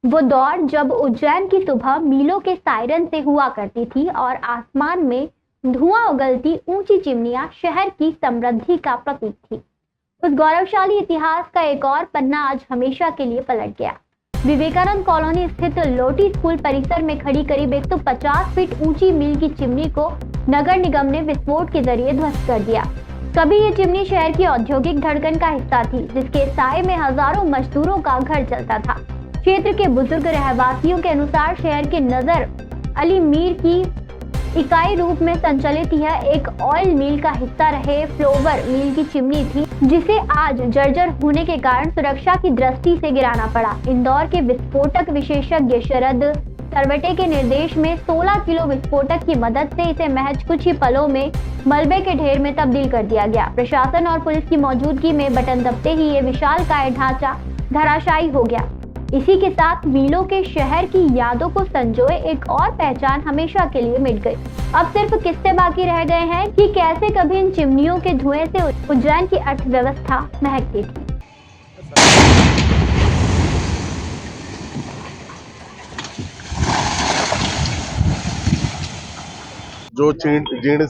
वो दौड़ जब उज्जैन की सुबह मीलों के सायरन से हुआ करती थी और आसमान में धुआं उगलती ऊंची चिमनियां शहर की समृद्धि का प्रतीक थी। उस गौरवशाली इतिहास का एक और पन्ना आज हमेशा के लिए पलट गया। विवेकानंद कॉलोनी स्थित लोटी स्कूल परिसर में खड़ी करीब 150 फीट ऊंची मील की चिमनी को नगर निगम ने विस्फोट के जरिए ध्वस्त कर दिया। कभी ये चिमनी शहर की औद्योगिक धड़कन का हिस्सा थी, जिसके साए में हजारों मजदूरों का घर चलता था। क्षेत्र के बुजुर्ग रहवासियों के अनुसार शहर के नजर अली मीर की इकाई रूप में संचालित यह एक ऑयल मिल का हिस्सा रहे फ्लोवर मिल की चिमनी थी, जिसे आज जर्जर होने के कारण सुरक्षा की दृष्टि से गिराना पड़ा। इंदौर के विस्फोटक विशेषज्ञ शरद सरवटे के निर्देश में 16 किलो विस्फोटक की मदद से इसे महज कुछ ही पलों में मलबे के ढेर में तब्दील कर दिया गया। प्रशासन और पुलिस की मौजूदगी में बटन दबते ही ये विशालकाय ढांचा धराशायी हो गया। इसी के साथ मीलों के शहर की यादों को संजोए एक और पहचान हमेशा के लिए मिट गई। अब सिर्फ किस्से बाकी रह गए हैं कि कैसे कभी इन चिमनियों के धुएं से उज्जैन की अर्थव्यवस्था महकती थी। जो जीर्ण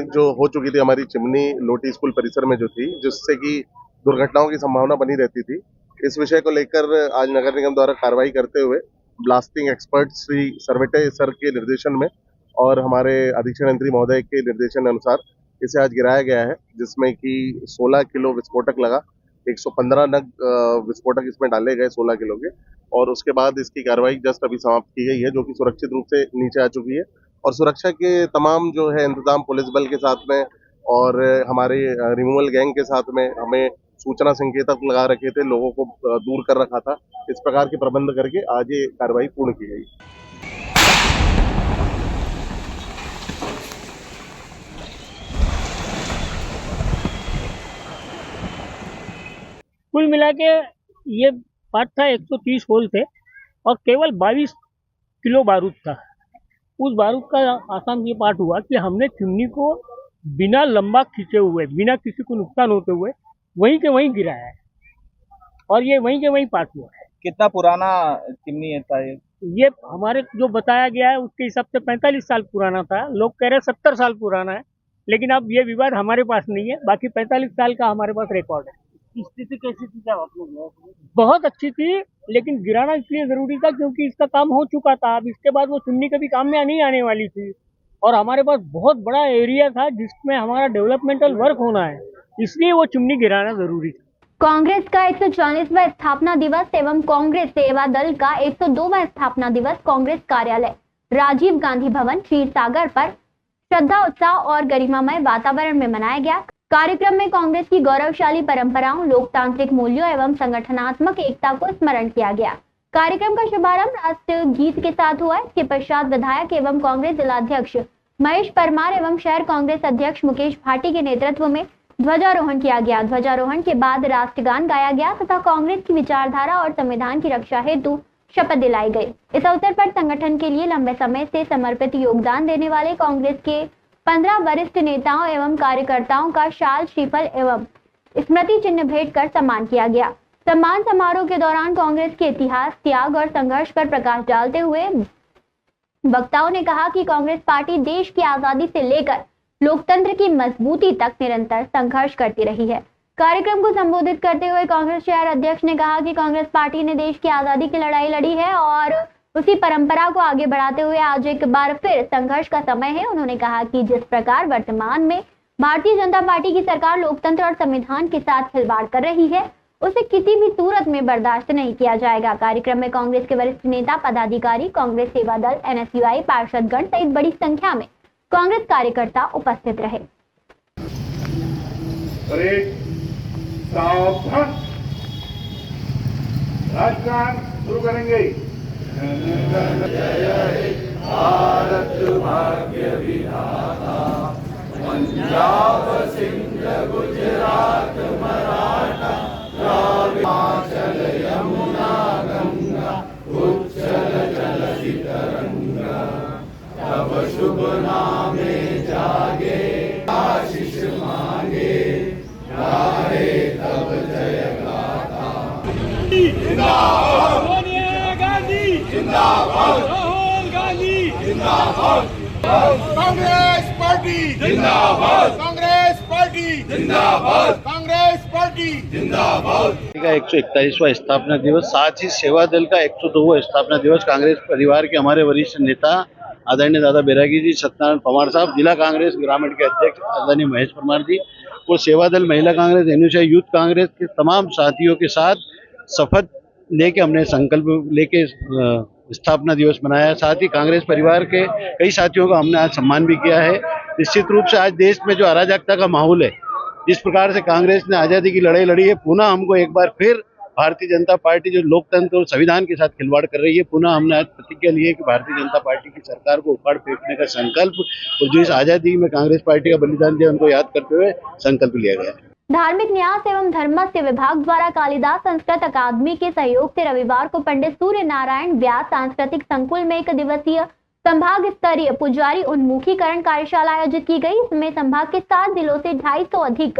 जो हो चुकी थी हमारी चिमनी लोटी स्कूल परिसर में जो थी, जिससे कि दुर्घटनाओं की संभावना बनी रहती थी, इस विषय को लेकर आज नगर निगम द्वारा कार्रवाई करते हुए blasting expert Shri Sarwate sir के निर्देशन में और हमारे अधीक्षण यंत्री महोदय के निर्देशन अनुसार इसे आज गिराया गया है, जिसमें कि 16 किलो विस्फोटक लगा। 115 नग विस्फोटक इसमें डाले गए 16 किलो के, और उसके बाद इसकी कार्रवाई जस्ट अभी समाप्त की गई है, जो कि सुरक्षित रूप से नीचे आ चुकी है। और सुरक्षा के तमाम जो है इंतजाम पुलिस बल के साथ में और हमारे रिमूवल गैंग के साथ में हमें सूचना संकेतक लगा रखे थे, लोगों को दूर कर रखा था। इस प्रकार के प्रबंध करके आज ये कार्रवाई पूर्ण की गई। कुल मिला के ये पार्ट था, 130 होल थे और केवल 22 किलो बारूद था। उस बारूद का आसान ये पार्ट हुआ कि हमने चिमनी को बिना लंबा खींचे हुए, बिना किसी को नुकसान होते हुए वहीं के वहीं गिराया है और ये वहीं के वहीं पार्ट हुआ है। कितना पुराना चिमनी था ये हमारे जो बताया गया है उसके हिसाब से 45 साल पुराना था। लोग कह रहे हैं 70 साल पुराना है, लेकिन अब ये विवाद हमारे पास नहीं है। बाकी 45 साल का हमारे पास रिकॉर्ड है। स्थिति कैसी थी? क्या आप लोग? बहुत अच्छी थी, लेकिन गिराना इसलिए जरूरी था क्योंकि इसका काम हो चुका था। अब इसके बाद वो चिमनी कभी काम में नहीं आने वाली थी और हमारे पास बहुत बड़ा एरिया था जिसमें हमारा डेवलपमेंटल वर्क होना है, इसलिए वो चिमनी गिराना जरूरी था। कांग्रेस का 140वां स्थापना दिवस एवं कांग्रेस सेवा दल का 102वां स्थापना दिवस कांग्रेस कार्यालय राजीव गांधी भवन क्षीर सागर पर श्रद्धा, उत्साह और गरिमामय वातावरण में मनाया गया। कार्यक्रम में कांग्रेस की गौरवशाली परंपराओं, लोकतांत्रिक मूल्यों एवं संगठनात्मक एकता को स्मरण किया गया। कार्यक्रम का शुभारंभ राष्ट्र गीत के साथ हुआ। इसके पश्चात विधायक एवं कांग्रेस जिलाध्यक्ष महेश परमार एवं शहर कांग्रेस अध्यक्ष मुकेश भाटी के नेतृत्व में ध्वजारोहण किया गया। ध्वजारोहण के बाद राष्ट्रगान गाया गया तथा कांग्रेस की विचारधारा और संविधान की रक्षा हेतु शपथ दिलाई गई। इस अवसर पर संगठन के लिए लंबे समय से समर्पित योगदान देने वाले कांग्रेस के 15 वरिष्ठ नेताओं एवं कार्यकर्ताओं का शाल, श्रीफल एवं स्मृति चिन्ह भेंट कर सम्मान किया गया। सम्मान समारोह के दौरान कांग्रेस के इतिहास, त्याग और संघर्ष पर प्रकाश डालते हुए वक्ताओं ने कहा कि कांग्रेस पार्टी देश की आजादी से लेकर लोकतंत्र की मजबूती तक निरंतर संघर्ष करती रही है। कार्यक्रम को संबोधित करते हुए कांग्रेस शहर अध्यक्ष ने कहा कि कांग्रेस पार्टी ने देश की आजादी की लड़ाई लड़ी है और उसी परंपरा को आगे बढ़ाते हुए आज एक बार फिर संघर्ष का समय है। उन्होंने कहा कि जिस प्रकार वर्तमान में भारतीय जनता पार्टी की सरकार लोकतंत्र और संविधान के साथ खिलवाड़ कर रही है, उसे किसी भी सूरत में बर्दाश्त नहीं किया जाएगा। कार्यक्रम में कांग्रेस के वरिष्ठ नेता, पदाधिकारी, कांग्रेस सेवा दल, NSUI, पार्षदगण सहित बड़ी संख्या में कांग्रेस कार्यकर्ता उपस्थित रहे। शुरू करेंगे। भारत भाग्य विधाता, पंजाब सिंध गुजरात मराठा, हिमाचल यमुना गंगा, उच्चल जलधि तरंगा, तब शुभ नामे जागे, आशीष मांगे, गाहे तब जय गाथा। राहुल गांधी जिंदाबाद, कांग्रेस पार्टी जिंदाबाद, कांग्रेस पार्टी जिंदाबाद, कांग्रेस पार्टी जिंदाबाद। का 141वां स्थापना दिवस, साथ ही सेवा दल का 102वां स्थापना दिवस। कांग्रेस परिवार के हमारे वरिष्ठ नेता आदरणीय दादा बैरागी जी, सत्यनारायण पवार साहब, जिला कांग्रेस ग्रामीण के अध्यक्ष आदरणीय महेश परमार जी और सेवा दल महिला कांग्रेस, एनुशा यूथ कांग्रेस के तमाम साथियों के साथ शपथ लेके हमने संकल्प लेके स्थापना दिवस मनाया। साथ ही कांग्रेस परिवार के कई साथियों का हमने आज सम्मान भी किया है। निश्चित रूप से आज देश में जो अराजकता का माहौल है, जिस प्रकार से कांग्रेस ने आजादी की लड़ाई लड़ी है, पुनः हमको एक बार फिर भारतीय जनता पार्टी जो लोकतंत्र और संविधान के साथ खिलवाड़ कर रही है, पुनः हमने आज प्रतिज्ञा ली है कि भारतीय जनता पार्टी की सरकार को उखाड़ फेंकने का संकल्प और जो इस आजादी में कांग्रेस पार्टी का बलिदान दिया उनको याद करते हुए संकल्प लिया गया है। धार्मिक न्यास एवं धर्मस्य विभाग द्वारा कालिदास संस्कृत अकादमी के सहयोग से रविवार को पंडित सूर्य नारायण व्यास सांस्कृतिक संकुल में 1 दिवसीय संभाग स्तरीय पुजारी उन्मुखीकरण कार्यशाला आयोजित की गई। इसमें संभाग के 7 जिलों से 250 अधिक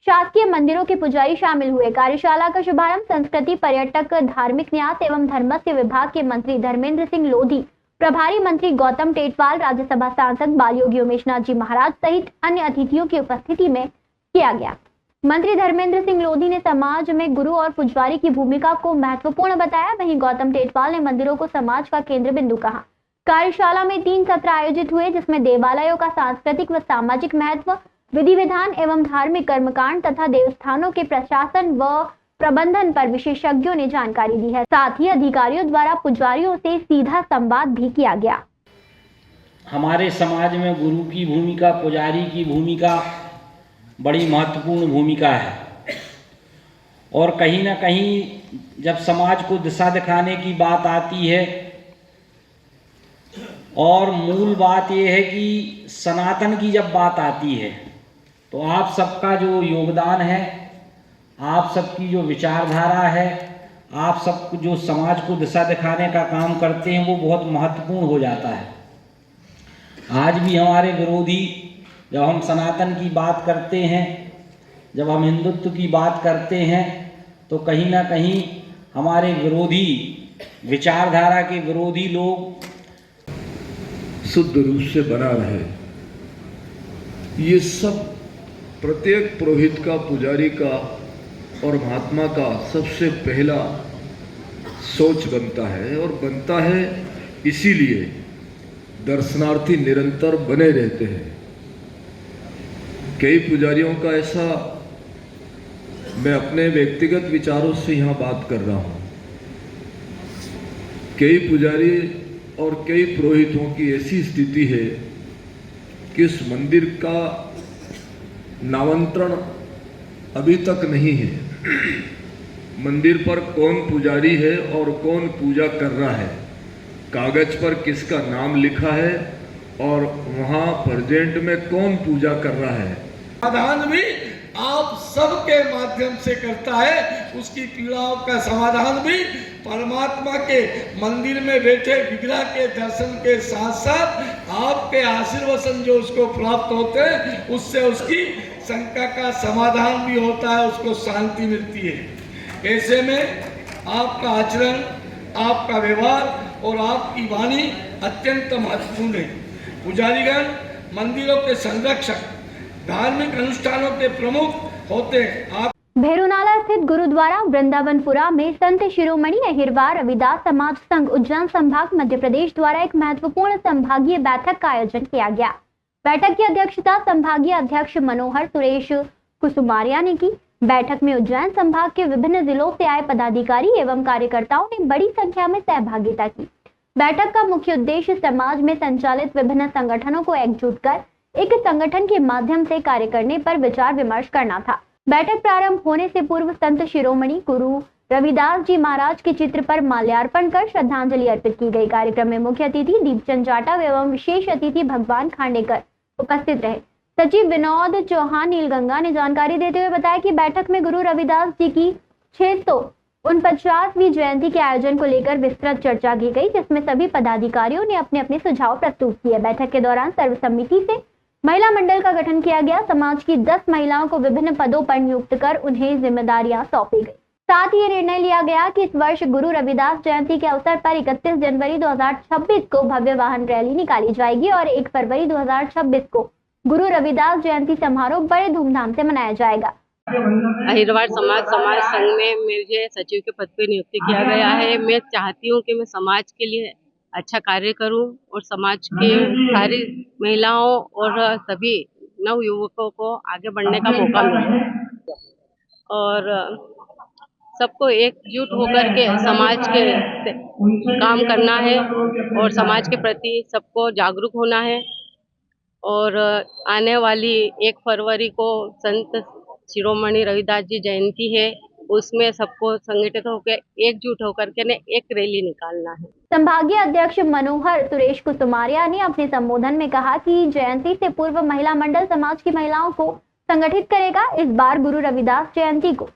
शासकीय मंदिरों के पुजारी शामिल हुए। कार्यशाला का शुभारंभ संस्कृति पर्यटक धार्मिक न्यास एवं धर्मस्य विभाग के मंत्री धर्मेंद्र सिंह लोधी, प्रभारी मंत्री गौतम टेटवाल, राज्यसभा सांसद बालयोगी उमेशनाथ जी महाराज सहित अन्य अतिथियों की उपस्थिति में किया गया। मंत्री धर्मेंद्र सिंह लोधी ने समाज में गुरु और पुजारी की भूमिका को महत्वपूर्ण बताया। वहीं गौतम टेटवाल ने मंदिरों को समाज का केंद्र बिंदु कहा। कार्यशाला में 3 सत्र आयोजित हुए, जिसमें देवालयों का सांस्कृतिक व सामाजिक महत्व, विधि विधान एवं धार्मिक कर्मकांड तथा देवस्थानों के प्रशासन व प्रबंधन पर विशेषज्ञों ने जानकारी दी है। साथ ही अधिकारियों द्वारा पुजारियों से सीधा संवाद भी किया गया। हमारे समाज में गुरु की भूमिका, पुजारी की भूमिका बड़ी महत्वपूर्ण भूमिका है और कहीं ना कहीं जब समाज को दिशा दिखाने की बात आती है और मूल बात यह है कि सनातन की जब बात आती है तो आप सबका जो योगदान है, आप सबकी जो विचारधारा है, आप सब जो समाज को दिशा दिखाने का काम करते हैं वो बहुत महत्वपूर्ण हो जाता है। आज भी हमारे विरोधी जब हम सनातन की बात करते हैं, जब हम हिंदुत्व की बात करते हैं तो कहीं ना कहीं हमारे विरोधी विचारधारा के विरोधी लोग शुद्ध रूप से बना रहे। ये सब प्रत्येक पुरोहित का, पुजारी का और महात्मा का सबसे पहला सोच बनता है और बनता है इसीलिए दर्शनार्थी निरंतर बने रहते हैं। कई पुजारियों का ऐसा, मैं अपने व्यक्तिगत विचारों से यहाँ बात कर रहा हूँ, कई पुजारी और कई पुरोहितों की ऐसी स्थिति है कि इस मंदिर का नामांतरण अभी तक नहीं है। मंदिर पर कौन पुजारी है और कौन पूजा कर रहा है, कागज पर किसका नाम लिखा है और वहाँ प्रेजेंट में कौन पूजा कर रहा है। समाधान भी आप सबके माध्यम से करता है। उसकी पीड़ाओं का समाधान भी परमात्मा के मंदिर में बैठे विग्रह के दर्शन के साथ साथ आपके आशीर्वचन जो उसको प्राप्त होते हैं, उससे उसकी शंका का समाधान भी होता है, उसको शांति मिलती है। ऐसे में आपका आचरण, आपका व्यवहार और आपकी वाणी अत्यंत महत्वपूर्ण है। पुजारीगण मंदिरों के संरक्षक, धार्मिक अनुष्ठानों के प्रमुख होते हैं। भेरुनाला स्थित गुरुद्वारा वृंदावनपुरा में संत शिरोमणि अहिरवार रविदास समाज संघ उज्जैन संभाग मध्य प्रदेश द्वारा एक महत्वपूर्ण संभागीय बैठक का आयोजन किया गया। बैठक की अध्यक्षता संभागीय अध्यक्ष मनोहर सुरेश कुसुमारिया ने की। बैठक में उज्जैन संभाग के विभिन्न जिलों से आए पदाधिकारी एवं कार्यकर्ताओं ने बड़ी संख्या में सहभागिता की। बैठक का मुख्य उद्देश्य समाज में संचालित विभिन्न संगठनों को एकजुट कर एक संगठन के माध्यम से कार्य करने पर विचार विमर्श करना था। बैठक प्रारंभ होने से पूर्व संत शिरोमणि गुरु रविदास जी महाराज के चित्र पर माल्यार्पण कर श्रद्धांजलि अर्पित की गई। कार्यक्रम में मुख्य अतिथि दीपचंद जाटव एवं विशेष अतिथि भगवान खांडेकर उपस्थित रहे। सचिव विनोद चौहान नीलगंगा ने जानकारी देते हुए बताया कि बैठक में गुरु रविदास जी की 649वीं जयंती के आयोजन को लेकर विस्तृत चर्चा की गई, जिसमें सभी पदाधिकारियों ने अपने अपने सुझाव प्रस्तुत किए। बैठक के दौरान सर्वसम्मति से महिला मंडल का गठन किया गया। समाज की 10 महिलाओं को विभिन्न पदों पर नियुक्त कर उन्हें जिम्मेदारियां सौंपी गई। साथ ही ये निर्णय लिया गया कि इस वर्ष गुरु रविदास जयंती के अवसर पर 31 जनवरी 2026 को भव्य वाहन रैली निकाली जाएगी और 1 फरवरी 2026 को गुरु रविदास जयंती समारोह बड़े धूमधाम से मनाया जाएगा। अहिरवाड़ समाज संघ में मुझे सचिव के पद पर नियुक्ति किया गया है। मैं चाहती हूँ कि मैं समाज के लिए अच्छा कार्य करूं और समाज के सारी महिलाओं और सभी नव युवकों को आगे बढ़ने का मौका मिले और सबको एकजुट होकर के समाज के काम करना है और समाज के प्रति सबको जागरूक होना है। और आने वाली 1 फरवरी को संत शिरोमणि रविदास जी जयंती है, उसमें सबको संगठित होकर एकजुट होकर के एक रैली निकालना है। संभागीय अध्यक्ष मनोहर सुरेश कुसुमारिया ने अपने संबोधन में कहा कि जयंती से पूर्व महिला मंडल समाज की महिलाओं को संगठित करेगा। इस बार गुरु रविदास जयंती को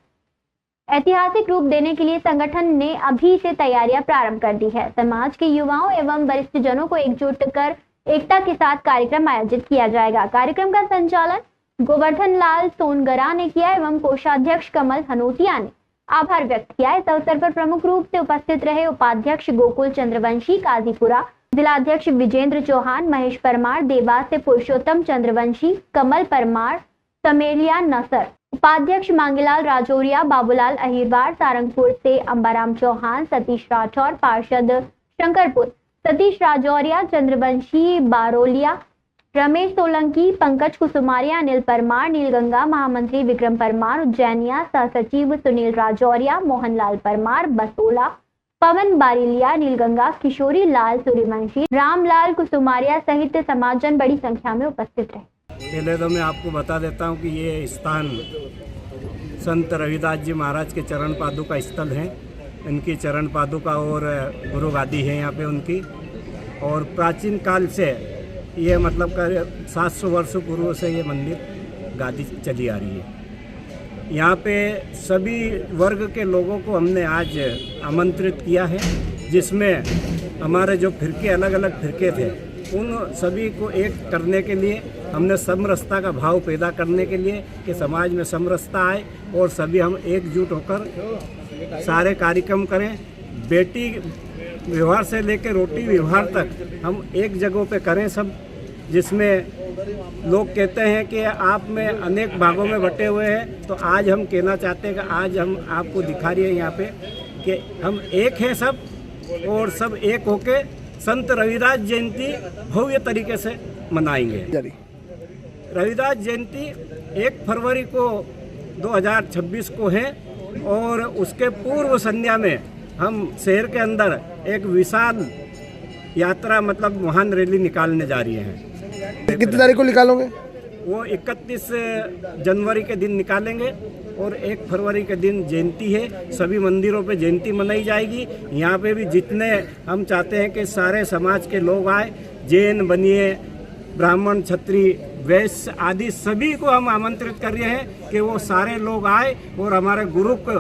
ऐतिहासिक रूप देने के लिए संगठन ने अभी से तैयारियां प्रारंभ कर दी है। समाज के युवाओं एवं वरिष्ठ जनों को एकजुट कर एकता के साथ कार्यक्रम आयोजित किया जाएगा। कार्यक्रम का संचालन गोवर्धन लाल सोनगरा ने किया एवं कोषाध्यक्ष कमल हनोतिया ने आभार व्यक्त किया। इस अवसर पर प्रमुख रूप से उपस्थित रहे उपाध्यक्ष गोकुल चंद्रवंशी काजीपुरा, जिलाध्यक्ष विजेंद्र चौहान, महेश परमार, देवास से पुरुषोत्तम चंद्रवंशी, कमल परमार, समेलिया नसर, उपाध्यक्ष मांगीलाल राजौरिया, बाबूलाल अहिरवाड़, सारंगपुर से अंबाराम चौहान, सतीश राठौर, पार्षद शंकरपुर सतीश राजौरिया, चंद्रवंशी बारोलिया, रमेश सोलंकी, पंकज कुसुमारिया, अनिल परमार, नीलगंगा महामंत्री विक्रम परमार, उज्जैनिया सह सचिव सुनील राजौरिया, मोहनलाल परमार, बसोला, पवन बारिलिया, नीलगंगा, किशोरी लाल सूर्यवंशी, रामलाल कुसुमारिया सहित समाजजन बड़ी संख्या में उपस्थित रहे। पहले तो मैं आपको बता देता हूं कि ये स्थान संत रविदास जी महाराज के चरण पादुका स्थल है। इनकी चरण पादुका और गुरु गादी है यहाँ पे उनकी, और प्राचीन काल से ये मतलब 700 वर्ष पूर्व से ये मंदिर गादी चली आ रही है। यहाँ पे सभी वर्ग के लोगों को हमने आज आमंत्रित किया है, जिसमें हमारे जो फिरके अलग अलग फिरके थे उन सभी को एक करने के लिए हमने समरसता का भाव पैदा करने के लिए कि समाज में समरसता आए और सभी हम एकजुट होकर सारे कार्यक्रम करें। बेटी व्यवहार से लेकर रोटी व्यवहार तक हम एक जगह पे करें सब, जिसमें लोग कहते हैं कि आप में अनेक भागों में बटे हुए हैं, तो आज हम कहना चाहते हैं कि आज हम आपको दिखा रही है यहाँ पे कि हम एक हैं सब, और सब एक होके संत रविदास जयंती भव्य तरीके से मनाएंगे। रविदास जयंती 1 फरवरी को 2026 को है और उसके पूर्व संध्या में हम शहर के अंदर एक विशाल यात्रा मतलब वाहन रैली निकालने जा रही हैं। कितनी तारीख को निकालोगे? वो 31 जनवरी के दिन निकालेंगे और 1 फरवरी के दिन जयंती है। सभी मंदिरों पे जयंती मनाई जाएगी। यहाँ पे भी जितने हम चाहते हैं कि सारे समाज के लोग आए, जैन बनिए, ब्राह्मण, क्षत्रिय, वैश्य आदि सभी को हम आमंत्रित कर रहे हैं कि वो सारे लोग आए और हमारे गुरु को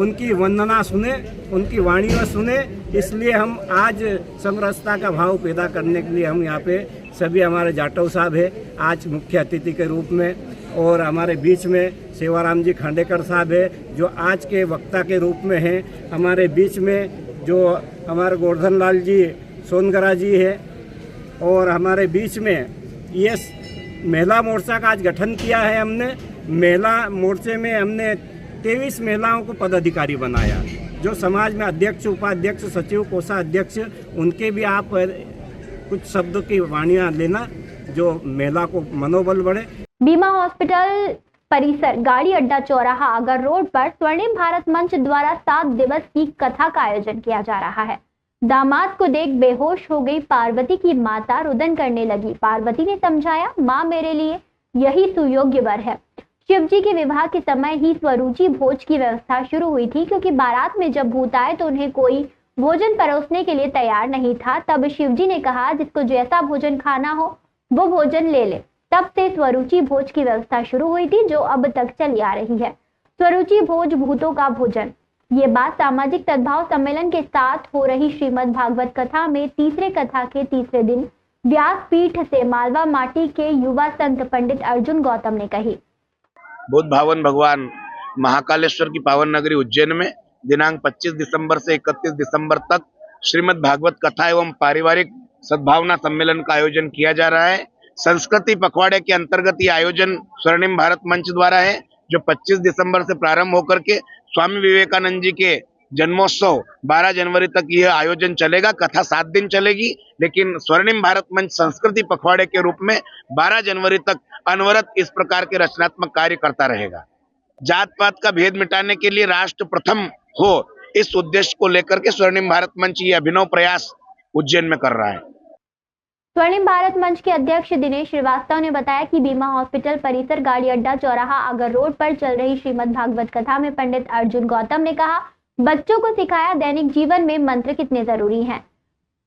उनकी वंदना सुने, उनकी वाणियाँ सुने। इसलिए हम आज समरसता का भाव पैदा करने के लिए हम यहाँ पे सभी, हमारे जाटव साहब है आज मुख्य अतिथि के रूप में, और हमारे बीच में सेवाराम जी खांडेकर साहब है जो आज के वक्ता के रूप में हैं। हमारे बीच में जो हमारे गोवर्धन लाल जी सोनगरा जी है, और हमारे बीच में ये महिला मोर्चा का आज गठन किया है हमने। महिला मोर्चे में हमने 23 महिलाओं को पदाधिकारी बनाया, जो समाज में अध्यक्ष, उपाध्यक्ष, सचिव, कोषाध्यक्ष, उनके भी आप कुछ शब्दों की वाणियाँ लेना जो महिला को मनोबल बढ़े। बीमा हॉस्पिटल परिसर गाड़ी अड्डा चौराहा आगर रोड पर स्वर्णिम भारत मंच द्वारा 7 दिवस की कथा का आयोजन किया जा रहा है। दामाद को देख बेहोश हो गई पार्वती की माता रुदन करने लगी। पार्वती ने समझाया, माँ मेरे लिए यही सुयोग्य वर है। शिव जी के विवाह के समय ही स्वरूचि भोज की व्यवस्था शुरू हुई थी, क्योंकि बारात में जब भूत आए तो उन्हें कोई भोजन परोसने के लिए तैयार नहीं था। तब शिव जी ने कहा, जिसको जैसा भोजन खाना हो वो भोजन ले ले। तब से स्वरूचि भोज की व्यवस्था शुरू हुई थी, जो अब तक चली आ रही है। स्वरूचि भोज, भूतों का भोजन। ये बात सामाजिक सद्भाव सम्मेलन के साथ हो रही श्रीमद् भागवत कथा में तीसरे कथा के तीसरे दिन व्यासपीठ से मालवा माटी के युवा संत पंडित अर्जुन गौतम ने कही। बुद्ध भावन भगवान महाकालेश्वर की पावन नगरी उज्जैन में दिनांक 25 दिसंबर से 31 दिसंबर तक श्रीमद् भागवत कथा एवं पारिवारिक सद्भावना सम्मेलन का आयोजन किया जा रहा है। संस्कृति पखवाड़े के अंतर्गत ये आयोजन स्वर्णिम भारत मंच द्वारा है, जो 25 दिसंबर से प्रारंभ होकर के स्वामी विवेकानंद जी के जन्मोत्सव 12 जनवरी तक यह आयोजन चलेगा। कथा 7 दिन चलेगी, लेकिन स्वर्णिम भारत मंच संस्कृति पखवाड़े के रूप में 12 जनवरी तक अनवरत इस प्रकार के रचनात्मक कार्य करता रहेगा। जात पात का भेद मिटाने के लिए राष्ट्र प्रथम हो, इस उद्देश्य को लेकर के स्वर्णिम भारत मंच ये अभिनव प्रयास उज्जैन में कर रहा है। स्वर्णिम भारत मंच के अध्यक्ष दिनेश श्रीवास्तव ने बताया कि बीमा हॉस्पिटल परिसर गाड़ी अड्डा चौराहा आगर रोड पर चल रही श्रीमद् भागवत कथा में पंडित अर्जुन गौतम ने कहा, बच्चों को सिखाया दैनिक जीवन में मंत्र कितने जरूरी हैं।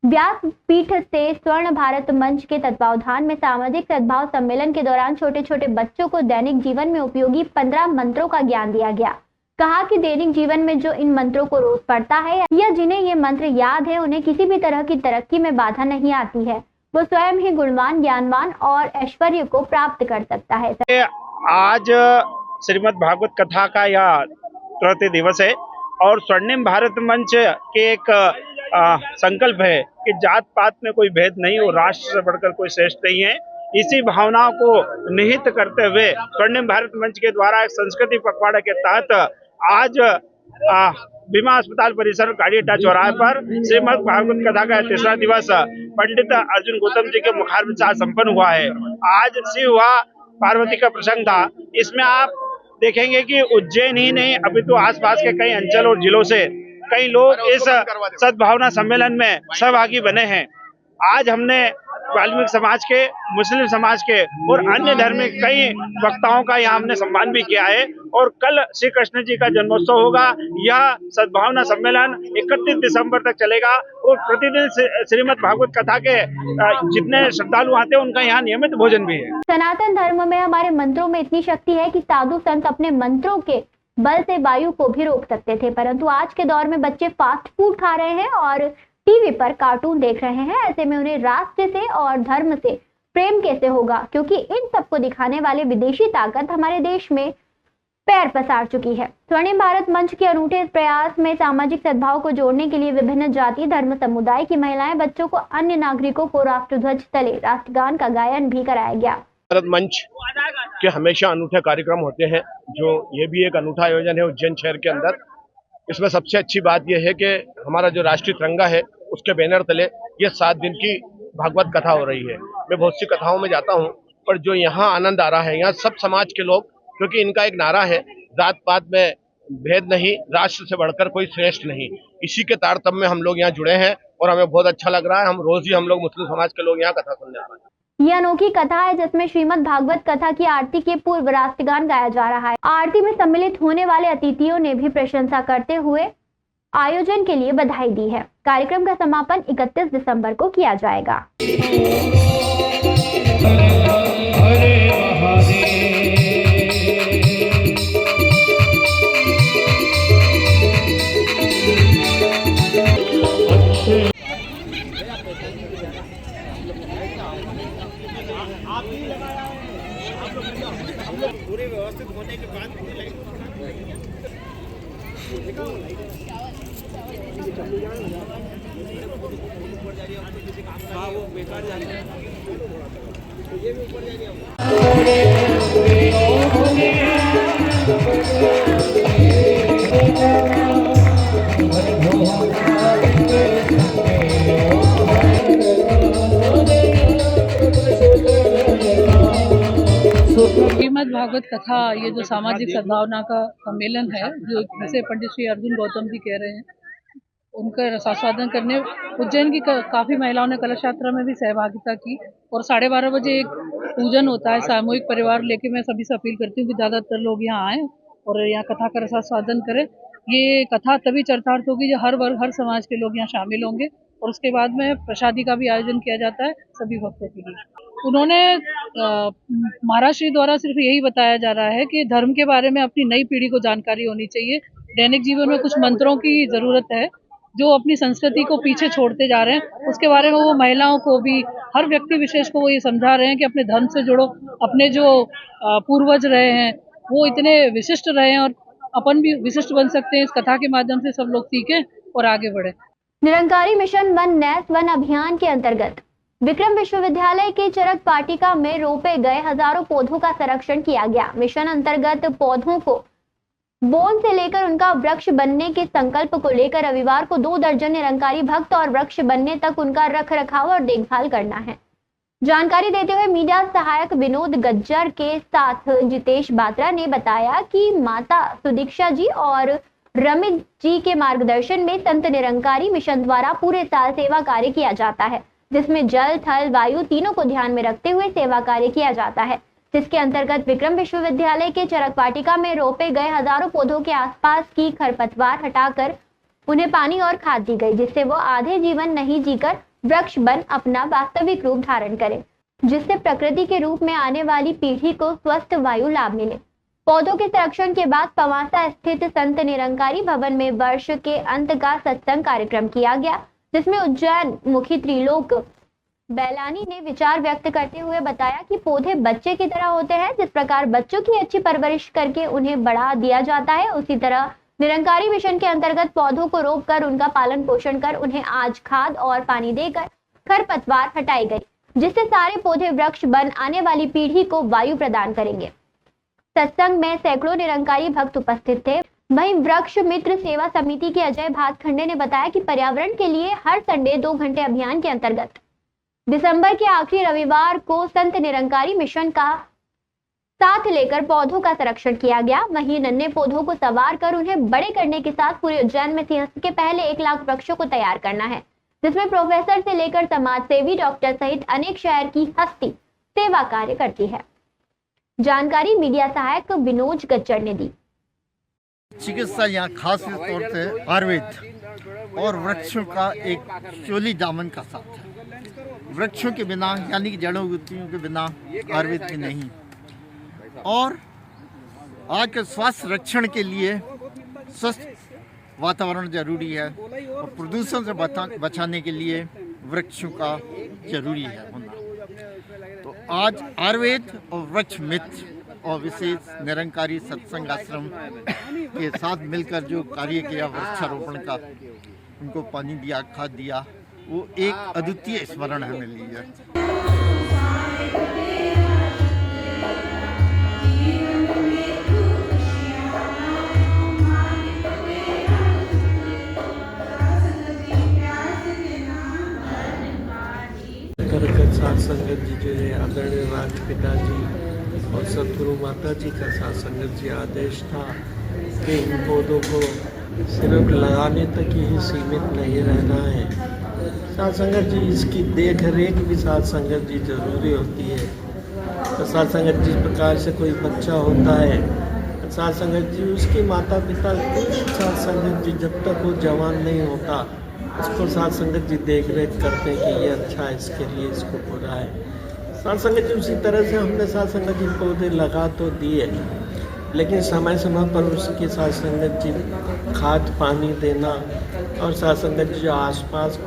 व्यास पीठ से स्वर्ण भारत मंच के तत्वावधान में सामाजिक सद्भाव सम्मेलन के दौरान छोटे छोटे बच्चों को दैनिक जीवन में उपयोगी 15 मंत्रों का ज्ञान दिया गया। कहा कि दैनिक जीवन में जो इन मंत्रों को रोज पढ़ता है या जिन्हें ये मंत्र याद है, उन्हें किसी भी तरह की तरक्की में बाधा नहीं आती है। वो स्वयं ही गुणवान, ज्ञानवान और ऐश्वर्य को प्राप्त कर सकता है। आज श्रीमद् भागवत कथा का यह तृतीय दिवस है और स्वर्णिम भारत मंच के एक संकल्प है कि जात पात में कोई भेद नहीं और राष्ट्र से बढ़कर कोई श्रेष्ठ नहीं है। इसी भावनाओं को निहित करते हुए स्वर्णिम भारत मंच के द्वारा एक संस्कृति पखवाड़ा के तहत आज बीमा अस्पताल परिसर गाड़ी अड्डा चौराहे पर श्रीमद् भागवत कथा का तीसरा दिवस पंडित अर्जुन गौतम जी के मुखारबिंद से संपन्न हुआ है। आज शिव हुआ पार्वती का प्रसंग था। इसमें आप देखेंगे कि उज्जैन ही नहीं, अभी तो आसपास के कई अंचल और जिलों से कई लोग इस सद्भावना सम्मेलन में सहभागी बने हैं। आज हमने वाल्मीकि समाज के, मुस्लिम समाज के और अन्य धर्म के कई वक्ताओं का यहाँ हमने सम्मान भी किया है और कल श्री कृष्ण जी का जन्मोत्सव होगा। यह सद्भावना सम्मेलन 31 दिसंबर तक चलेगा और प्रतिदिन श्रीमद् भागवत कथा के जितने श्रद्धालु आते हैं उनका यहाँ नियमित भोजन भी है। सनातन धर्म में हमारे मंत्रों में इतनी शक्ति है कि साधु संत अपने मंत्रों के बल से वायु को भी रोक सकते थे, परंतु आज के दौर में बच्चे फास्ट फूड खा रहे हैं और टीवी पर कार्टून देख रहे हैं। ऐसे में उन्हें राष्ट्र से और धर्म से प्रेम कैसे होगा, क्योंकि इन सबको दिखाने वाले विदेशी ताकत हमारे देश में पैर पसार चुकी है। स्वर्णिम भारत मंच के अनूठे इस प्रयास में सामाजिक सद्भाव को जोड़ने के लिए विभिन्न जाति धर्म समुदाय की महिलाएं, बच्चों को, अन्य नागरिकों को राष्ट्रध्वज तले राष्ट्रगान का गायन भी कराया गया। भारत मंच के हमेशा अनूठे कार्यक्रम होते हैं, जो ये भी एक अनूठा आयोजन है उज्जैन शहर के अंदर। इसमें सबसे अच्छी बात यह है कि हमारा जो राष्ट्रीय तिरंगा है उसके बैनर तले ये 7 दिन की भागवत कथा हो रही है। मैं बहुत सी कथाओं में जाता हूँ, पर जो यहाँ आनंद आ रहा है, यहाँ सब समाज के लोग, क्योंकि इनका एक नारा है, जात पात में भेद नहीं, राष्ट्र से बढ़कर कोई श्रेष्ठ नहीं। इसी के तारतम्य में हम लोग यहाँ जुड़े हैं और हमें बहुत अच्छा लग रहा है। हम रोज ही हम लोग मुस्लिम समाज के लोग यहाँ कथा सुनने आ रहे हैं। यह अनोखी कथा है जिसमें श्रीमद् भागवत कथा की आरती के पूर्व राष्ट्रगान गाया जा रहा है। आरती में सम्मिलित होने वाले अतिथियों ने भी प्रशंसा करते हुए आयोजन के लिए बधाई दी है। कार्यक्रम का समापन 31 दिसंबर को किया जाएगा। पूरे व्यवस्थित होने के बाद वो बेकार जाने ये भी ऊपर श्रीमद् भागवत कथा ये जो सामाजिक सद्भावना का सम्मेलन है, जो जिसे पंडित श्री अर्जुन गौतम जी कह रहे हैं, उनका रसास्वादन करने उज्जैन की काफ़ी महिलाओं ने कलश यात्रा में भी सहभागिता की और 12:30 बजे एक पूजन होता है सामूहिक परिवार लेके। मैं सभी से अपील करती हूँ कि ज़्यादातर लोग यहाँ आएँ और यहाँ कथा का रसास्वादन करें। ये कथा तभी चरितार्थ होगी जो हर वर्ग, हर समाज के लोग यहाँ शामिल होंगे और उसके बाद में प्रसादी का भी आयोजन किया जाता है सभी भक्तों के लिए। उन्होंने महाराज श्री द्वारा सिर्फ यही बताया जा रहा है कि धर्म के बारे में अपनी नई पीढ़ी को जानकारी होनी चाहिए। दैनिक जीवन में कुछ मंत्रों की ज़रूरत है जो अपनी संस्कृति को पीछे छोड़ते जा रहे हैं। उसके बारे में वो महिलाओं को भी, हर व्यक्ति विशेष को वो ये समझा रहे हैं कि अपने धर्म से जुड़ो। अपने जो पूर्वज रहे हैं वो इतने विशिष्ट रहे हैं और अपन भी विशिष्ट बन सकते हैं। इस कथा के माध्यम से सब लोग सीखें और आगे बढ़े। निरंकारी मिशन वन नैस वन अभियान के अंतर्गत विक्रम विश्वविद्यालय के चरक पाटिका में रोपे गए हजारों पौधों का संरक्षण किया गया। मिशन अंतर्गत पौधों को बोन से लेकर उनका वृक्ष बनने के संकल्प को लेकर रविवार को 2 दर्जन निरंकारी भक्त और वृक्ष बनने तक उनका रख रखाव और देखभाल करना है। जानकारी देते हुए मीडिया सहायक विनोद गज्जर के साथ जितेश बात्रा ने बताया कि माता सुदीक्षा जी और रमित जी के मार्गदर्शन में संत निरंकारी मिशन द्वारा पूरे साल सेवा कार्य किया जाता है, जिसमें जल थल वायु तीनों को ध्यान में रखते हुए सेवा कार्य किया जाता है, जिसके अंतर्गत विक्रम विश्वविद्यालय के चरक वाटिका में रोपे गए हजारों पौधों के आसपास की खरपतवार हटाकर उन्हें पानी और खाद दी गई, जिससे वो आधे जीवन नहीं जीकर वृक्ष बन अपना वास्तविक रूप धारण करें, जिससे प्रकृति के रूप में आने वाली पीढ़ी को स्वस्थ वायु लाभ मिले। पौधों के संरक्षण के बाद पवासा स्थित संत निरंकारी भवन में वर्ष के अंत का सत्संग कार्यक्रम किया गया, जिसमें उज्जैन मुखी त्रिलोक बैलानी ने विचार व्यक्त करते हुए बताया कि पौधे बच्चे की तरह होते हैं। जिस प्रकार बच्चों की अच्छी परवरिश करके उन्हें बढ़ा दिया जाता है, उसी तरह निरंकारी मिशन के अंतर्गत पौधों को रोपकर उनका पालन पोषण कर उन्हें आज खाद और पानी देकर खरपतवार हटाई गई, जिससे सारे पौधे वृक्ष बन आने वाली पीढ़ी को वायु प्रदान करेंगे। सत्संग में सैकड़ों निरंकारी भक्त उपस्थित थे। वहीं वृक्ष मित्र सेवा समिति के अजय भातखंडे ने बताया कि पर्यावरण के लिए हर संडे 2 घंटे अभियान के अंतर्गत दिसंबर के आखिरी रविवार को संत निरंकारी मिशन का साथ लेकर पौधों का संरक्षण किया गया। वहीं नन्हे पौधों को सवार कर उन्हें बड़े करने के साथ पूरे उज्जैन में सिंहस्थ के पहले 1 लाख वृक्षों को तैयार करना है, जिसमें प्रोफेसर से लेकर समाज सेवी, डॉक्टर सहित अनेक शहर की हस्ती सेवा कार्य करती है। जानकारी मीडिया सहायक विनोद गज्जर ने दी। चिकित्सा यहाँ खास तौर से आयुर्वेद और वृक्षों का एक चोली दामन का साथ है। वृक्षों के बिना यानी कि जड़ों बूटियों के बिना आयुर्वेद की नहीं। और आज के स्वास्थ्य रक्षण के लिए स्वस्थ वातावरण जरूरी है और प्रदूषण से बचाने के लिए वृक्षों का जरूरी है होना। तो आज आयुर्वेद और वृक्ष मित्र और विशेष निरंकारी सत्संग आश्रम के साथ मिलकर जो कार्य किया वृक्षारोपण का, उनको पानी दिया, खाद दिया, वो एक अद्वितीय स्मरण हमें ली है। साथ संगत जी जो है आदरणीय राष्ट्रपिता जी और सतगुरु माता जी का साथ संगत जी आदेश था कि इन पौधों को सिर्फ लगाने तक ही सीमित नहीं रहना है। साथ संगत जी इसकी देख रेख भी साथ संगत जी जरूरी होती है। तो साथ संगत जी प्रकार से कोई बच्चा होता है, साथ संगत जी उसके माता पिता साथ संगत जी जब तक वो जवान नहीं होता उसको साथ संगत जी देख रेख करते हैं कि ये अच्छा है, इसके लिए इसको बुरा है। साथ संगत जी उसी तरह से हमने साथ संगत जी पौधे लगा तो दिए, लेकिन समय समय पर उसके साथ संगत जी खाद पानी देना और साथ संगत जी आसपास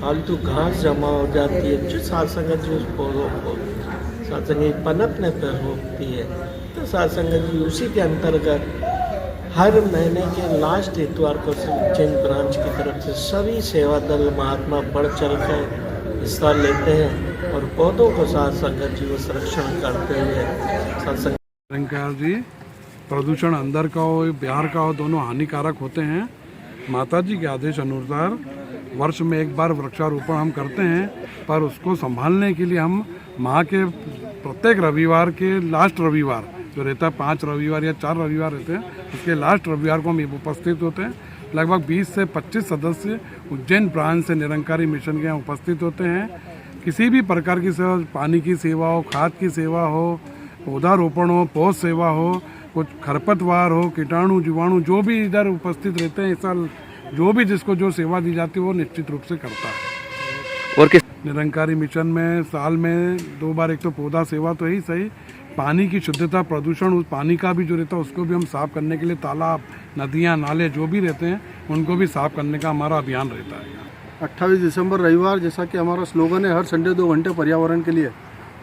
फालतू घास जमा हो जाती है जो साथ संगत जी उस पौधों को साथ संगत पनपने पर रोकती है। तो साथ संगत जी उसी के अंतर्गत हर महीने के लास्ट इतवार को उज्जैन ब्रांच की तरफ से सभी सेवा दल महात्मा बढ़ चढ़ कर हिस्सा लेते हैं और पौधों को साथ संगत जी को संरक्षण करते हुए निरंकार जी प्रदूषण अंदर का हो बाहर का हो दोनों हानिकारक होते हैं। माता जी के आदेश अनुसार वर्ष में 1 बार वृक्षारोपण हम करते हैं, पर उसको संभालने के लिए हम माह के प्रत्येक रविवार के लास्ट रविवार जो रहता है 5 रविवार या 4 रविवार रहते हैं, उसके लास्ट रविवार को हम उपस्थित होते हैं। लगभग 20 से 25 सदस्य उज्जैन ब्रांच से निरंकारी मिशन के यहाँ उपस्थित होते हैं। किसी भी प्रकार की सेवा, पानी की सेवा हो, खाद की सेवा हो, पौधारोपण हो, पौध सेवा हो, कुछ खरपतवार हो, कीटाणु जीवाणु जो भी इधर उपस्थित रहते हैं, ऐसा जो भी जिसको जो सेवा दी जाती है वो निश्चित रूप से करता है। और किस निरंकारी मिशन में साल में 2 बार एक तो पौधा सेवा तो ही सही, पानी की शुद्धता प्रदूषण उस पानी का भी जो रहता है उसको भी हम साफ करने के लिए तालाब नदियाँ नाले जो भी रहते हैं उनको भी साफ करने का हमारा अभियान रहता है। 28 दिसंबर रविवार जैसा कि हमारा स्लोगन है हर संडे 2 घंटे पर्यावरण के लिए,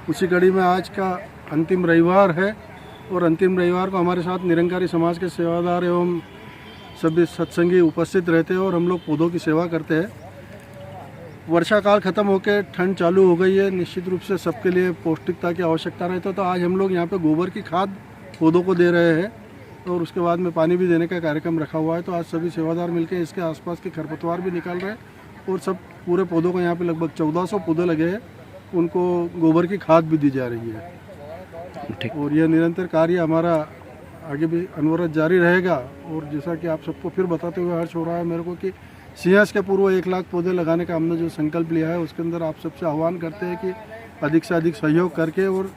उसी कड़ी में आज का अंतिम रविवार है और अंतिम रविवार को हमारे साथ निरंकारी समाज के सेवादार एवं सभी सत्संगी उपस्थित रहते हैं और हम लोग पौधों की सेवा करते हैं। वर्षा काल ख़त्म होकर ठंड चालू हो गई है, निश्चित रूप से सबके लिए पौष्टिकता की आवश्यकता रहती है, तो आज हम लोग यहाँ पे गोबर की खाद पौधों को दे रहे हैं और उसके बाद में पानी भी देने का कार्यक्रम रखा हुआ है। तो आज सभी सेवादार मिलकर इसके आसपास के खरपतवार भी निकाल रहे हैं और सब पूरे पौधों को, यहाँ पे लगभग 1400 पौधे लगे हैं, उनको गोबर की खाद भी दी जा रही है। और यह निरंतर कार्य हमारा आगे भी अनवरत जारी रहेगा। और जैसा कि आप सबको फिर बताते हुए हर्ष हो रहा है मेरे को कि सिंहस्थ के पूर्व 1 लाख पौधे लगाने का हमने जो संकल्प लिया है, उसके अंदर आप सबसे आह्वान करते हैं कि अधिक से अधिक सहयोग करके और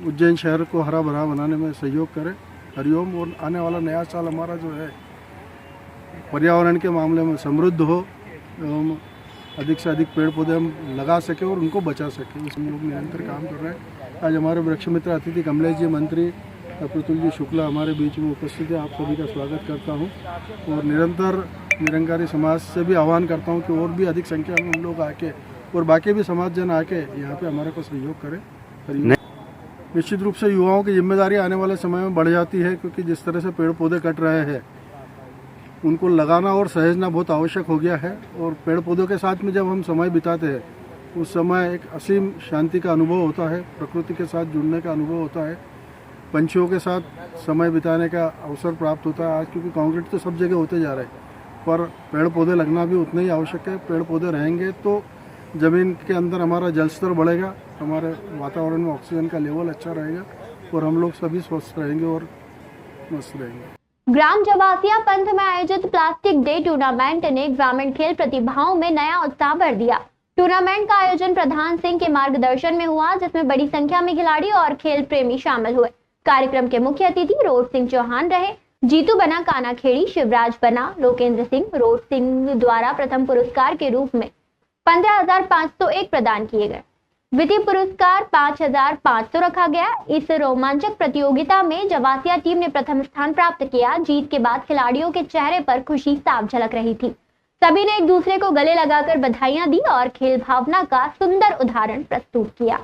उज्जैन शहर को हरा भरा बनाने में सहयोग करें। हरिओम। और आने वाला नया साल हमारा जो है पर्यावरण के मामले में समृद्ध हो एवं अधिक से अधिक पेड़ पौधे हम लगा सकें और उनको बचा सकें, इसमें हम लोग निरंतर काम कर रहे हैं। आज हमारे वृक्ष मित्र अतिथि कमलेश जी, मंत्री प्रतुल जी शुक्ला हमारे बीच में उपस्थित है। आप सभी का स्वागत करता हूं और निरंतर निरंकारी समाज से भी आह्वान करता हूं कि और भी अधिक संख्या में हम लोग आके और बाकी भी समाजजन आके यहाँ पे हमारे को सहयोग करें। निश्चित रूप से युवाओं की जिम्मेदारी आने वाले समय में बढ़ जाती है, क्योंकि जिस तरह से पेड़ पौधे कट रहे हैं उनको लगाना और सहेजना बहुत आवश्यक हो गया है। और पेड़ पौधों के साथ में जब हम समय बिताते हैं उस समय एक असीम शांति का अनुभव होता है, प्रकृति के साथ जुड़ने का अनुभव होता है, पंछियों के साथ समय बिताने का अवसर प्राप्त होता है। आज क्योंकि कंक्रीट तो सब जगह होते जा रहे हैं, पर पेड़ पौधे लगना भी उतना ही आवश्यक है। पेड़ पौधे रहेंगे तो ज़मीन के अंदर हमारा जल स्तर बढ़ेगा, हमारे वातावरण में ऑक्सीजन का लेवल अच्छा रहेगा और हम लोग सभी स्वस्थ रहेंगे और मस्त रहेंगे। ग्राम जवासिया पंथ में आयोजित प्लास्टिक डे टूर्नामेंट ने ग्रामीण खेल प्रतिभाओं में नया उत्साह भर दिया। टूर्नामेंट का आयोजन प्रधान सिंह के मार्गदर्शन में हुआ, जिसमें बड़ी संख्या में खिलाड़ी और खेल प्रेमी शामिल हुए। कार्यक्रम के मुख्य अतिथि रोड सिंह चौहान रहे। जीतू बना काना खेड़ी, शिवराज बना लोकेंद्र सिंह। रोड सिंह द्वारा प्रथम पुरस्कार के रूप में 15,501 प्रदान किए गए। द्वितीय पुरस्कार 5,500 रखा गया। इस रोमांचक प्रतियोगिता में जवासिया टीम ने प्रथम स्थान प्राप्त किया। जीत के बाद खिलाड़ियों के चेहरे पर खुशी साफ झलक रही थी। सभी ने एक दूसरे को गले लगाकर बधाइयां दी और खेल भावना का सुंदर उदाहरण प्रस्तुत किया।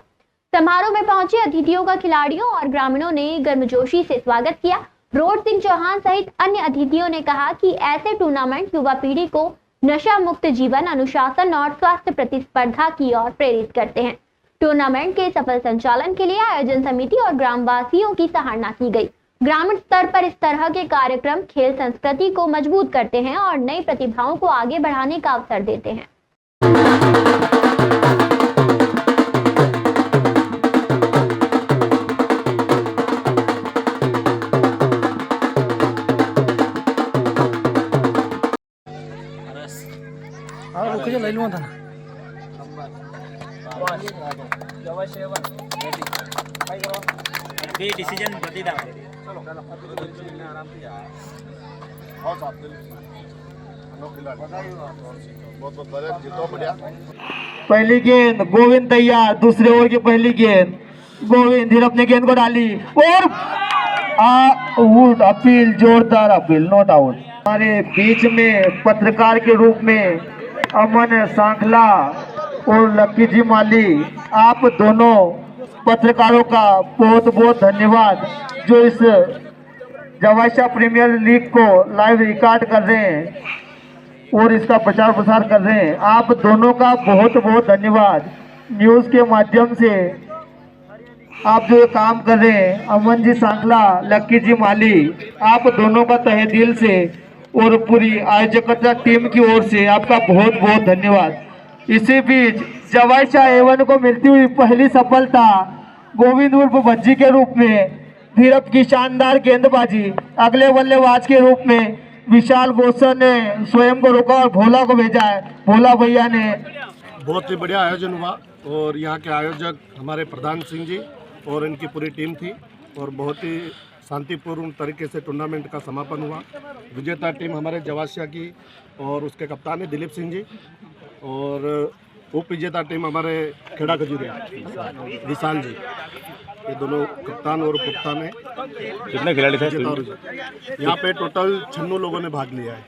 समारोह में पहुंचे अतिथियों का खिलाड़ियों और ग्रामीणों ने गर्मजोशी से स्वागत किया। रोड सिंह चौहान सहित अन्य अतिथियों ने कहा कि ऐसे टूर्नामेंट युवा पीढ़ी को नशा मुक्त जीवन, अनुशासन और स्वास्थ्य प्रतिस्पर्धा की ओर प्रेरित करते हैं। टूर्नामेंट के सफल संचालन के लिए आयोजन समिति और ग्रामवासियों की सराहना की गई। ग्रामीण स्तर पर इस तरह के कार्यक्रम खेल संस्कृति को मजबूत करते हैं और नई प्रतिभाओं को आगे बढ़ाने का अवसर देते हैं। डिसीजन बदली दा पहली गेंद गोविंद तैयार, दूसरे ओवर की पहली गेंद गोविंद फिर अपने गेंद को डाली और आउट। अपील, जोरदार अपील, नॉट आउट। हमारे बीच में पत्रकार के रूप में अमन सांखला और लक्की जी माली, आप दोनों पत्रकारों का बहुत बहुत धन्यवाद जो इस जवासिया प्रीमियर लीग को लाइव रिकॉर्ड कर रहे हैं और इसका प्रचार प्रसार कर रहे हैं। आप दोनों का बहुत बहुत धन्यवाद। न्यूज़ के माध्यम से आप जो काम कर रहे हैं, अमन जी सांखला, लक्की जी माली, आप दोनों का तहे दिल से और पूरी आयोजकता टीम की ओर से आपका बहुत बहुत धन्यवाद। इसी बीच जवासिया A1 को मिलती हुई पहली सफलता गोविंद उर्फ भज्जी के रूप में, धीरज की शानदार गेंदबाजी, अगले बल्लेबाज के रूप में विशाल गोसन ने स्वयं को रोका और भोला को भेजा है। भोला भैया ने बहुत ही बढ़िया आयोजन हुआ और यहाँ के आयोजक हमारे प्रधान सिंह जी और इनकी पूरी टीम थी और बहुत ही शांतिपूर्ण तरीके से टूर्नामेंट का समापन हुआ। विजेता टीम हमारे जवासिया की और उसके कप्तान है दिलीप सिंह जी और उप विजेता टीम हमारे खेड़ा खजूरिया विशाल जी, ये दोनों कप्तान और कप्तान है। कितने खिलाड़ी थे यहाँ पे? टोटल 96 लोगों ने भाग लिया है।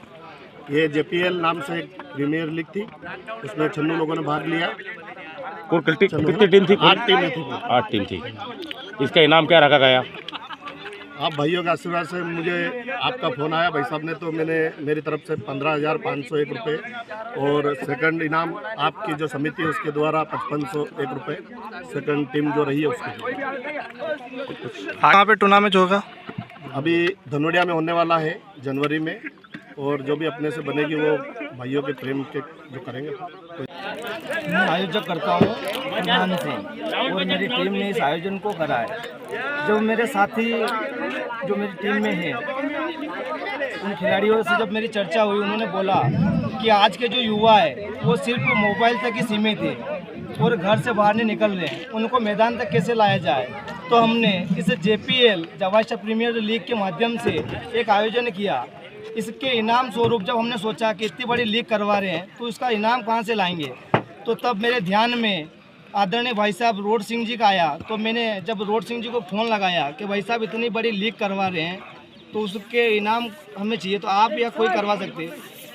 ये JPL नाम से एक प्रीमियर लीग थी, उसमें 96 लोगों ने भाग लिया। कितनी टीम थी? 8 टीमें थी। 8 टीम थी। इसका इनाम क्या रखा गया? आप भाइयों के आशीर्वाद से मुझे आपका फ़ोन आया भाई साहब ने, तो मैंने मेरी तरफ से 15,501 रुपये और सेकंड इनाम आपकी जो समिति है उसके द्वारा 5501 रुपये, सेकंड टीम जो रही है उसके। यहाँ पे टूर्नामेंट होगा अभी धनोडिया में होने वाला है जनवरी में, और जो भी अपने से बनेगी वो भाइयों के प्रेम के जो करेंगे। मैं आयोजक करता हूँ प्रधान से, और मेरी टीम ने इस आयोजन को करा है। जो मेरे साथी जो मेरी टीम में हैं, उन खिलाड़ियों से जब मेरी चर्चा हुई, उन्होंने बोला कि आज के जो युवा है वो सिर्फ मोबाइल तक ही सीमित है और घर से बाहर नहीं निकल रहे हैं, उनको मैदान तक कैसे लाया जाए। तो हमने इस JPL जवाशा प्रीमियर लीग के माध्यम से एक आयोजन किया। इसके इनाम स्वरूप जब हमने सोचा कि इतनी बड़ी लीग करवा रहे हैं तो इसका इनाम कहाँ से लाएंगे, तो तब मेरे ध्यान में आदरणीय भाई साहब रोड सिंह जी का आया। तो मैंने जब रोड सिंह जी को फ़ोन लगाया कि भाई साहब इतनी बड़ी लीग करवा रहे हैं तो उसके इनाम हमें चाहिए, तो आप या कोई करवा सकते।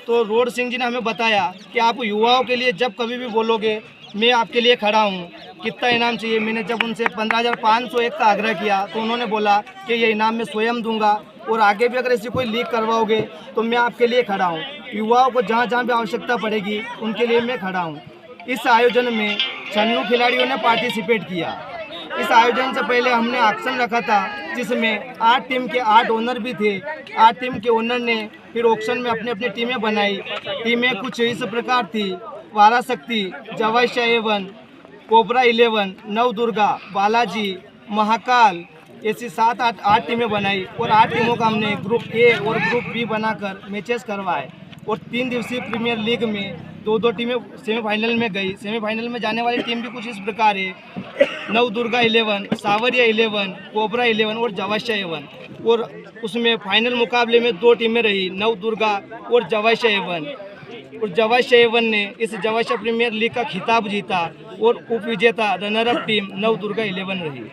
तो रोड सिंह जी ने हमें बताया कि आप युवाओं के लिए जब कभी भी बोलोगे मैं आपके लिए खड़ा हूँ, कितना इनाम चाहिए। मैंने जब उनसे 15,501 का आग्रह किया तो उन्होंने बोला कि ये इनाम मैं स्वयं दूंगा, और आगे भी अगर ऐसी कोई लीग करवाओगे तो मैं आपके लिए खड़ा हूँ। युवाओं को जहाँ जहाँ भी आवश्यकता पड़ेगी उनके लिए मैं खड़ा हूँ। इस आयोजन में 96 खिलाड़ियों ने पार्टिसिपेट किया। इस आयोजन से पहले हमने ऑक्शन रखा था जिसमें 8 टीम के 8 ओनर भी थे। 8 टीम के ओनर ने फिर ऑक्शन में अपनी अपनी टीमें बनाई। टीमें कुछ इस प्रकार थी: वाराशक्ति, जवाशा A1, कोबरा 11, नवदुर्गा, बालाजी, महाकाल, ऐसी 7-8 टीमें बनाई, और 8 टीमों का हमने ग्रुप A और ग्रुप B बनाकर मैचेस करवाए। और 3 दिवसीय प्रीमियर लीग में 2-2 टीमें सेमीफाइनल में गई। सेमीफाइनल में जाने वाली टीम भी कुछ इस प्रकार है: नवदुर्गा 11, सावरिया 11, कोबरा 11 और जवाशा A1। और उसमें फाइनल मुकाबले में 2 टीमें रही, नवदुर्गा और जवाशा A1। और जवाशा A1 ने इस जवाशा प्रीमियर लीग का खिताब जीता और उप विजेता रनर अप टीम नवदुर्गा 11 रही।